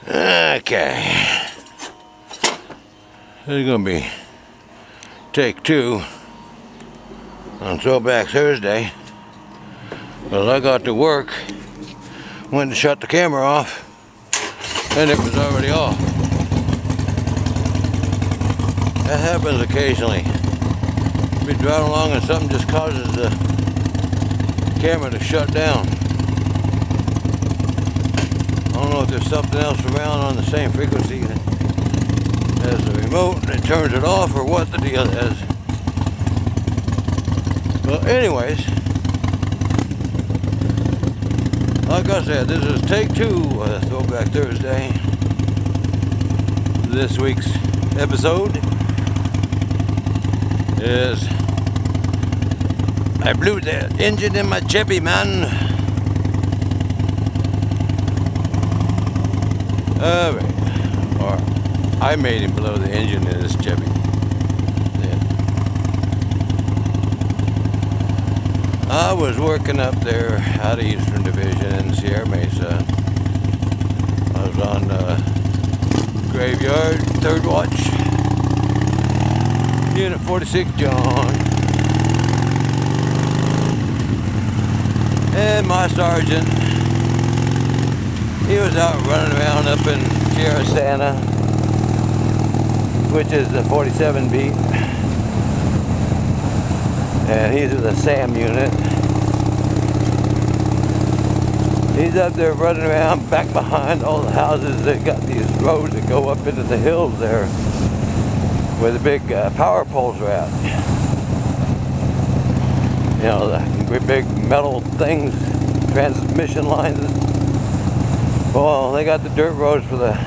Okay. This is gonna be take 2 on Throwback Thursday. Well, I got to work, went to shut the camera off, and it was already off. That happens occasionally. Be driving along and something just causes the camera to shut down. I don't know if there's something else around on the same frequency as the remote that turns it off or what the deal is. Well, anyways, like I said, this is take 2 of Throwback Thursday. This week's episode is I blew the engine in my Chevy, man. Alright, or I made him blow the engine in his Chevy. Yeah. I was working up there out of Eastern Division in Sierra Mesa. I was on graveyard, 3rd watch, Unit 46 John. And my sergeant, he was out running around up in Sierra Santa, which is the 47 beat, and he's in the SAM unit. He's up there running around back behind all the houses. They got these roads that go up into the hills there where the big power poles are at. You know, the big metal things, transmission lines. Well, they got the dirt roads for the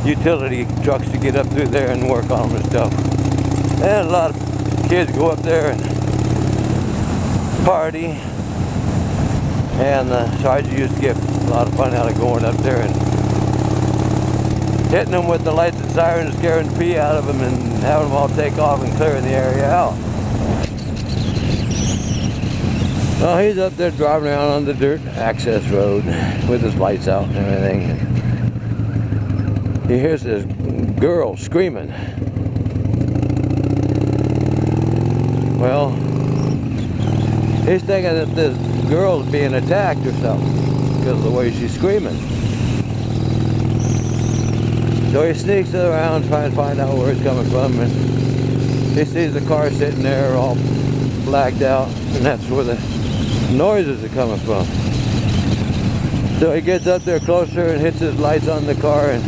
utility trucks to get up through there and work on them and stuff. And a lot of kids go up there and party. And the sergeant used to get a lot of fun out of going up there and hitting them with the lights and sirens, scaring the pee out of them, and having them all take off and clearing the area out. Well, he's up there driving around on the dirt access road with his lights out and everything. He hears this girl screaming. Well, he's thinking that this girl's being attacked or something because of the way she's screaming. So he sneaks around trying to find out where it's coming from, and he sees the car sitting there all blacked out, and that's where the noises are coming from. So he gets up there closer and hits his lights on the car, and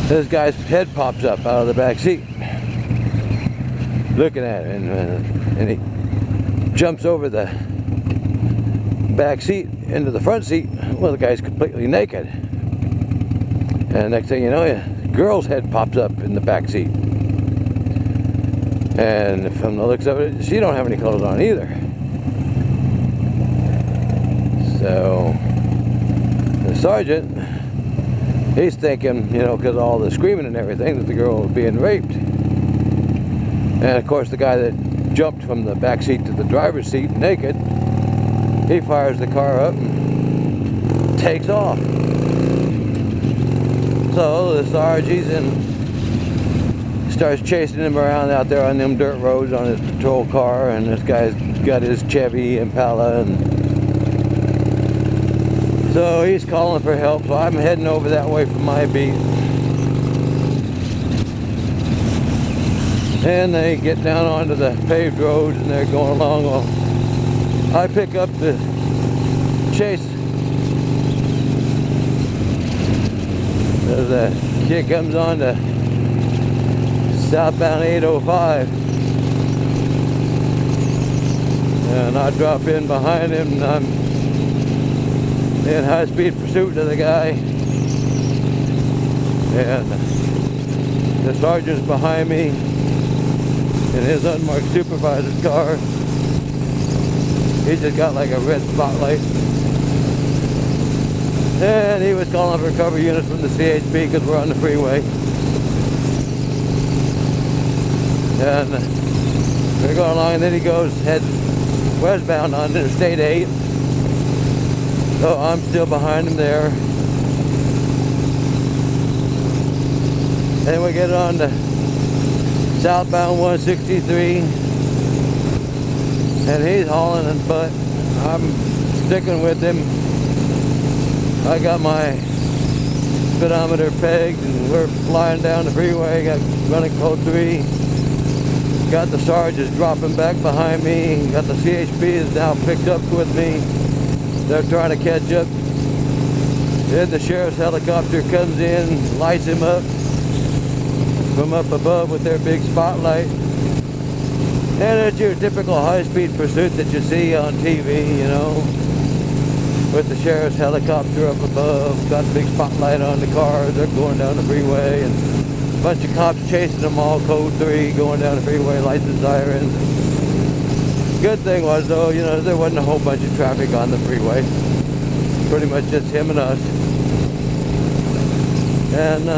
this guy's head pops up out of the back seat looking at him, and he jumps over the back seat into the front seat. Well, the guy's completely naked, and next thing you know, the girl's head pops up in the back seat, and from the looks of it, she don't have any clothes on either. So the sergeant, he's thinking, you know, because of all the screaming and everything, that the girl was being raped. And of course, the guy that jumped from the back seat to the driver's seat naked, he fires the car up and takes off. So the sergeant, starts chasing him around out there on them dirt roads on his patrol car, and this guy's got his Chevy Impala, and so he's calling for help. So I'm heading over that way from my beat, and they get down onto the paved roads and they're going along. Well, I pick up the chase. As the kid comes on to southbound 805, and I drop in behind him, and I'm in high-speed pursuit of the guy, and the sergeant's behind me in his unmarked supervisor's car. He just got like a red spotlight, and he was calling for cover units from the CHP because we're on the freeway. And we're going along, and then he heads westbound on Interstate 8. So I'm still behind him there. Then we get on to southbound 163, and he's hauling and butt. I'm sticking with him. I got my speedometer pegged and we're flying down the freeway. Got running code 3. Got the sergeants dropping back behind me. Got the CHP is now picked up with me. They're trying to catch up. Then the sheriff's helicopter comes in, lights him up from up above with their big spotlight. And it's your typical high-speed pursuit that you see on TV, you know, with the sheriff's helicopter up above, got a big spotlight on the cars. They're going down the freeway, and a bunch of cops chasing them all, code 3, going down the freeway, lights and sirens. Good thing was, though, you know, there wasn't a whole bunch of traffic on the freeway. Pretty much just him and us. And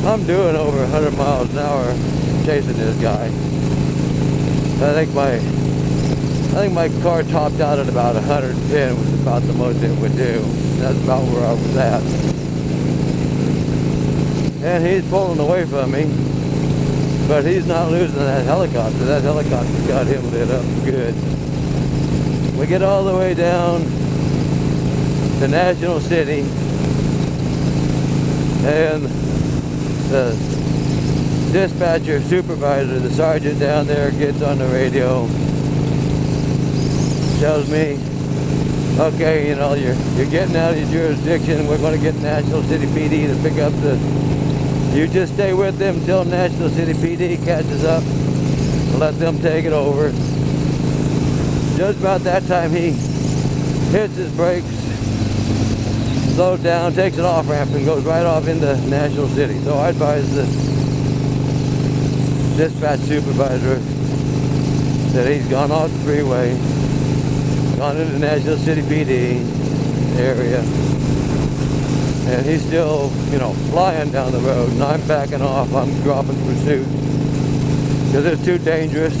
I'm doing over 100 miles an hour chasing this guy. I think my car topped out at about 110, was about the most it would do. That's about where I was at. And he's pulling away from me, but he's not losing that helicopter. That helicopter got him lit up good. We get all the way down to National City, and the dispatcher supervisor, the sergeant down there, gets on the radio, tells me, okay, you know, you're getting out of your jurisdiction. We're going to get National City PD to pick up the, you just stay with them until National City PD catches up. Let them take it over. Just about that time he hits his brakes, slows down, takes an off ramp and goes right off into National City. So I advise the dispatch supervisor that he's gone off the freeway, gone into National City PD area, and he's still, you know, flying down the road, and I'm backing off. I'm dropping pursuit because it's too dangerous.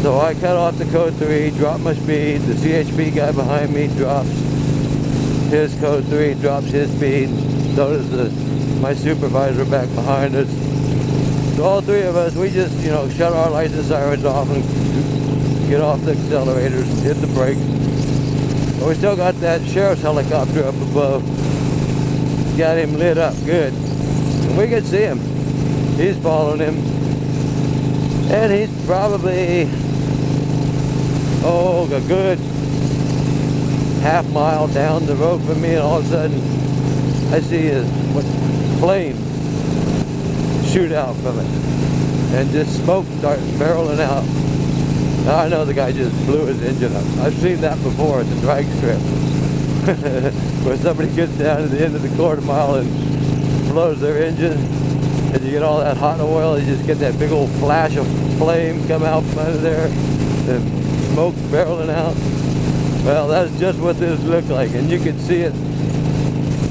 So I cut off the code 3, drop my speed. The CHP guy behind me drops his code 3, drops his speed. So does my supervisor back behind us. So all three of us, we just, you know, shut our lights and sirens off and get off the accelerators, hit the brakes. But we still got that sheriff's helicopter up above. Got him lit up good. And we could see him. He's following him. And he's probably, oh, a good half mile down the road from me, and all of a sudden I see his flame shoot out from it, and just smoke starts barreling out. Now I know the guy just blew his engine up. I've seen that before at the drag strip, where somebody gets down to the end of the quarter mile and blows their engine, and you get all that hot oil, you just get that big old flash of flame come out from under there, and smoke barreling out. Well, that's just what this looked like, and you could see it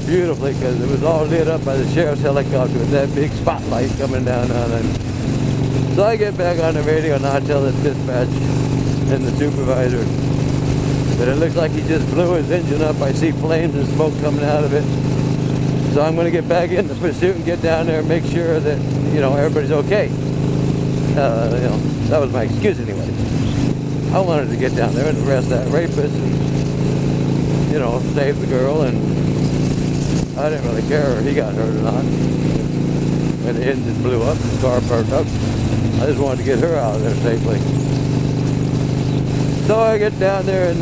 beautifully because it was all lit up by the sheriff's helicopter with that big spotlight coming down on it. So I get back on the radio and I tell the dispatch and the supervisor that it looks like he just blew his engine up. I see flames and smoke coming out of it. So I'm going to get back in the pursuit and get down there and make sure that, you know, everybody's okay. You know, that was my excuse anyway. I wanted to get down there and arrest that rapist and, you know, save the girl, and I didn't really care if he got hurt or not. When the engine blew up, the car burnt up, I just wanted to get her out of there safely. So I get down there, and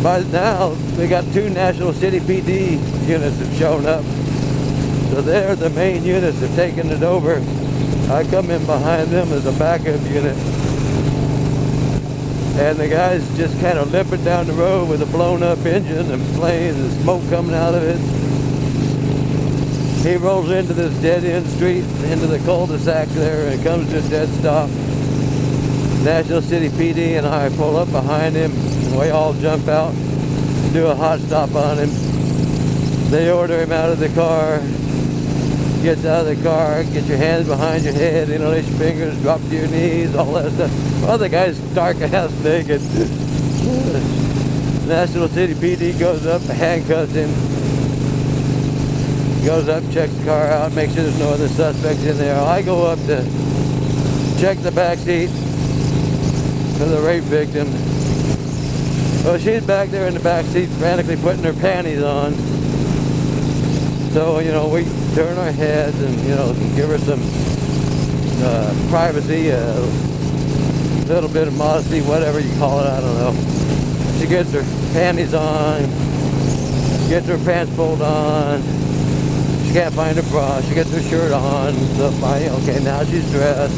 by now they got 2 National City PD units have shown up. So they're the main units have taken it over. I come in behind them as a backup unit. And the guy's just kind of limping down the road with a blown up engine and flames and smoke coming out of it. He rolls into this dead end street, into the cul-de-sac there, and comes to a dead stop. National City PD and I pull up behind him, and we all jump out, do a hot stop on him. They order him out of the car. Gets out of the car, get your hands behind your head, interlace your fingers, drop to your knees, all that stuff. Well, the guy's stark ass naked. National City PD goes up, handcuffs him, Goes up, checks the car out, makes sure there's no other suspects in there. I go up to check the back seat for the rape victim. Well, she's back there in the back seat frantically putting her panties on. So, you know, we turn our heads and, you know, give her some privacy, a little bit of modesty, whatever you call it, I don't know. She gets her panties on, gets her pants pulled on. She can't find her bra. She gets her shirt on. So fine, okay, now she's dressed.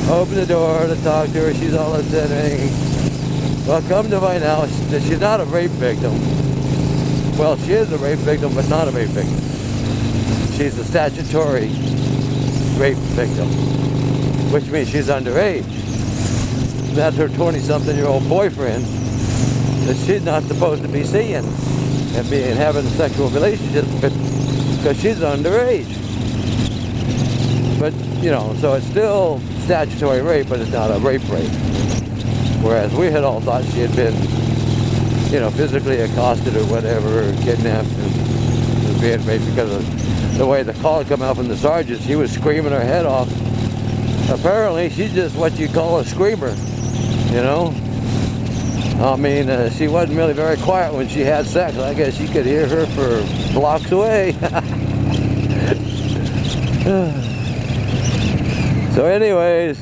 Open the door to talk to her. She's all upsetting. Well, come to find out that she's not a rape victim. Well, she is a rape victim, but not a rape victim. She's a statutory rape victim, which means she's underage. That's her 20-something-year-old boyfriend that she's not supposed to be seeing and having sexual relationships with, because she's underage. But, you know, so it's still statutory rape, but it's not a rape. Whereas we had all thought she had been, you know, physically accosted or whatever, or kidnapped and was being raped because of the way the call had come out from the sergeant. She was screaming her head off. Apparently, she's just what you call a screamer, you know? I mean, she wasn't really very quiet when she had sex. I guess you could hear her for blocks away. So anyways,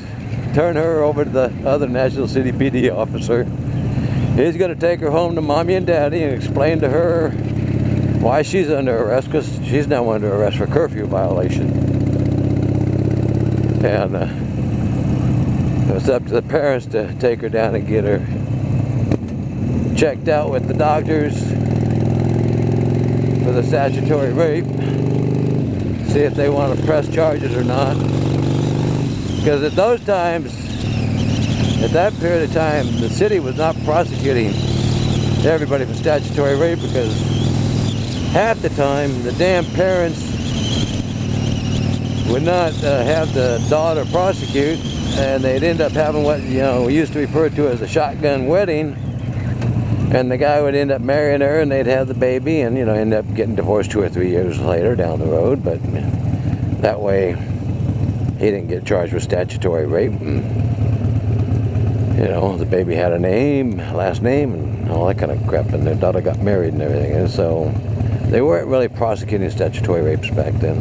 turn her over to the other National City PD officer. He's going to take her home to Mommy and Daddy and explain to her why she's under arrest, because she's now under arrest for curfew violation. And it's up to the parents to take her down and get her checked out with the doctors for the statutory rape. See if they want to press charges or not. Because at those times, at that period of time, the city was not prosecuting everybody for statutory rape, because half the time the damn parents would not have the daughter prosecute, and they'd end up having what, you know, we used to refer to as a shotgun wedding, and the guy would end up marrying her and they'd have the baby and, you know, end up getting divorced 2 or 3 years later down the road. But that way he didn't get charged with statutory rape. And, you know, the baby had a name, last name, and all that kind of crap, and their daughter got married and everything. And so they weren't really prosecuting statutory rapes back then.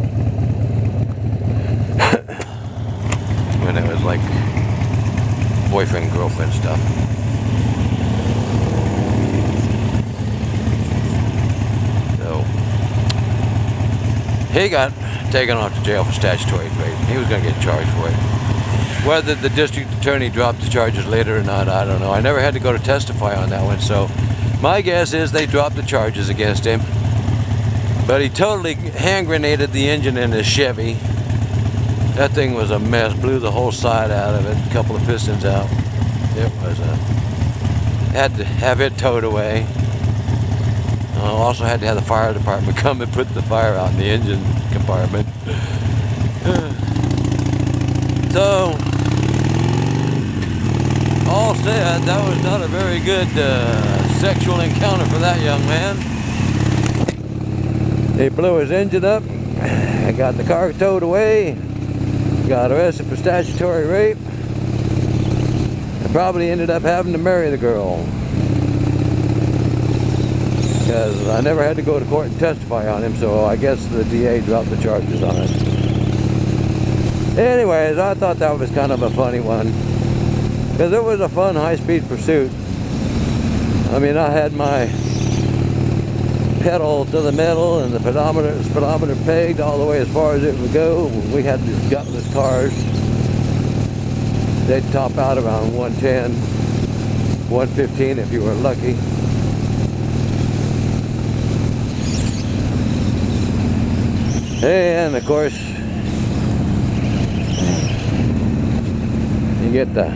When it was like boyfriend, girlfriend stuff. So he got taken off to jail for statutory rape. He was going to get charged for it. Whether the district attorney dropped the charges later or not, I don't know. I never had to go to testify on that one, so my guess is they dropped the charges against him. But he totally hand grenaded the engine in his Chevy. That thing was a mess, blew the whole side out of it, a couple of pistons out. It was had to have it towed away. Also had to have the fire department come and put the fire out in the engine compartment. So, all said, that was not a very good sexual encounter for that young man. He blew his engine up, got the car towed away, got arrested for statutory rape, and probably ended up having to marry the girl. Because I never had to go to court and testify on him, so I guess the DA dropped the charges on it. Anyways, I thought that was kind of a funny one, because it was a fun high-speed pursuit. I mean, I had my pedal to the metal and the speedometer pegged all the way as far as it would go. We had these gutless cars. They'd top out around 110, 115 if you were lucky. And of course, you get the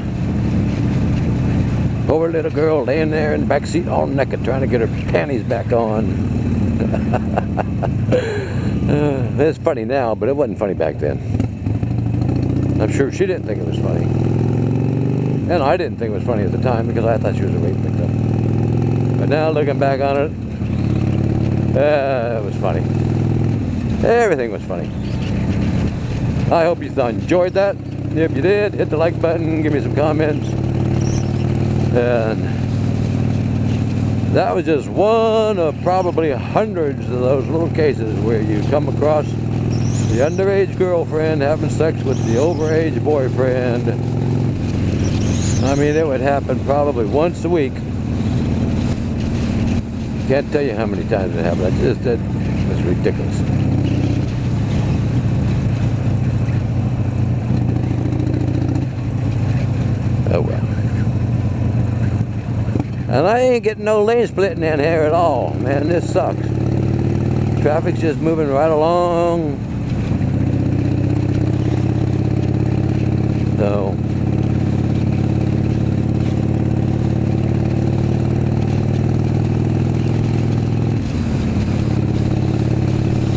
poor little girl laying there in the back seat all naked trying to get her panties back on. It's funny now, but it wasn't funny back then. I'm sure she didn't think it was funny. And I didn't think it was funny at the time because I thought she was a rape victim. But now looking back on it, it was funny. Everything was funny. I hope you enjoyed that. If you did, hit the like button, give me some comments. And that was just one of probably hundreds of those little cases where you come across the underage girlfriend having sex with the overage boyfriend. I mean, it would happen probably once a week. Can't tell you how many times it happened. It's ridiculous. Oh well. And I ain't getting no lane splitting in here at all. Man, this sucks. Traffic's just moving right along. So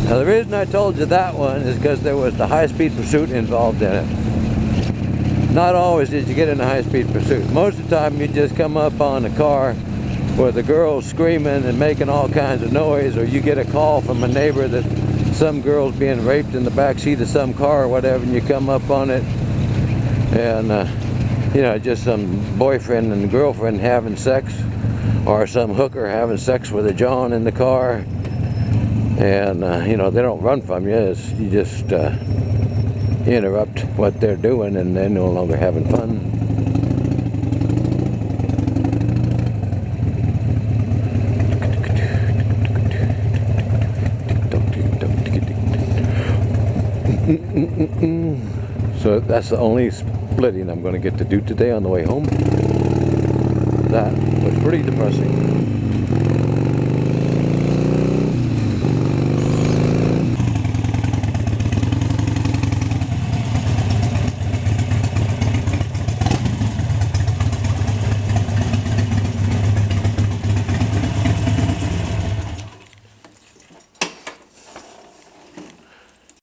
now the reason I told you that one is because there was the high-speed pursuit involved in it. Not always did you get in a high-speed pursuit. Most of the time you just come up on a car where the girl's screaming and making all kinds of noise, or you get a call from a neighbor that some girl's being raped in the back seat of some car or whatever, and you come up on it, and you know, just some boyfriend and girlfriend having sex, or some hooker having sex with a John in the car, and you know, they don't run from you. You just interrupt what they're doing, and they're no longer having fun. So that's the only splitting I'm going to get to do today on the way home. That was pretty depressing.